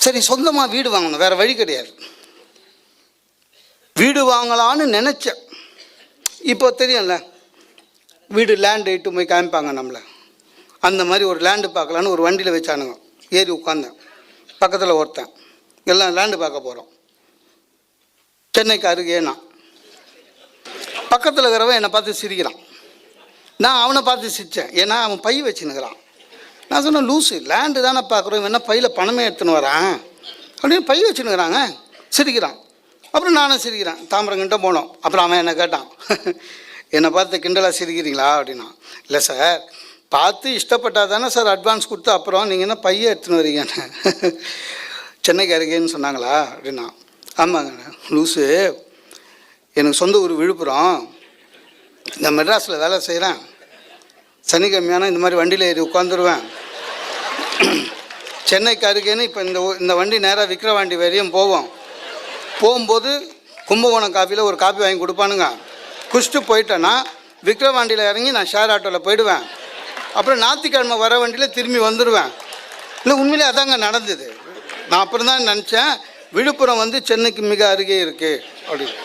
சரி சொந்தமாக வீடு வாங்கணும், வேறு வழி கிடையாது. வீடு வாங்கலான்னு நினச்சேன். இப்போ தெரியும்ல, வீடு லேண்டு இட்டு போய் காமிப்பாங்க நம்மளை. அந்த மாதிரி ஒரு லேண்டு பார்க்கலான்னு ஒரு வண்டியில் வச்சானுங்க. ஏறி உட்காந்தேன். பக்கத்தில் ஒருத்தன், எல்லாம் லேண்டு பார்க்க போகிறோம். சென்னைக்கு அருகே நான். பக்கத்தில் இருக்கிறவன் என்னை பார்த்து சிரிக்கிறான். நான் அவனை பார்த்து சிரித்தேன். ஏன்னா அவன் பை வச்சுன்னுக்கிறான். நான் சொன்னேன், லூஸு, லேண்டு தானே பார்க்குறோம், என்ன பையில் பணமே எடுத்துன்னு வரான் அப்படின்னு பை வச்சுன்னுக்கிறாங்க. சிரிக்கிறான். அப்புறம் நானும் சிரிக்கிறேன். தாம்பரங்கிட்ட போனோம். அப்புறம் அவன் என்னை கேட்டான், என்னை பார்த்து கிண்டலாக சிரிக்கிறீங்களா அப்படின்னா. இல்லை சார், பார்த்து இஷ்டப்பட்டால் தானே சார் அட்வான்ஸ் கொடுத்து அப்புறம் நீங்கள் என்ன பையை எடுத்துன்னு வரீங்கன்னு. சென்னைக்கு அருகேன்னு சொன்னாங்களா அப்படின்னா. ஆமாங்க லூஸு, எனக்கு சொந்த ஊர் விழுப்புரம், இந்த மெட்ராஸில் வேலை செய்கிறேன். சனிக்கிழமையான இந்த மாதிரி வண்டியில் ஏறி உட்காந்துருவேன். சென்னைக்கு அருகேன்னு இப்போ இந்த வண்டி நேராக விக்கிரவாண்டி வரையும் போகும்போது கும்பகோணம் காஃபியில் ஒரு காஃபி வாங்கி கொடுப்பானுங்க. குடிச்சிட்டு போயிட்டேன்னா விக்கிரவாண்டியில் இறங்கி நான் ஷேர் ஆட்டோவில் போயிடுவேன். அப்புறம் ஞாயிற்றுக்கிழமை வர வண்டியில் திரும்பி வந்துடுவேன். இல்லை உண்மையிலே அதாங்க நடந்தது. நான் அப்புறம் தான் நினச்சேன், விழுப்புரம் வந்து சென்னைக்கு மிக அருகே இருக்குது அப்படின்னு.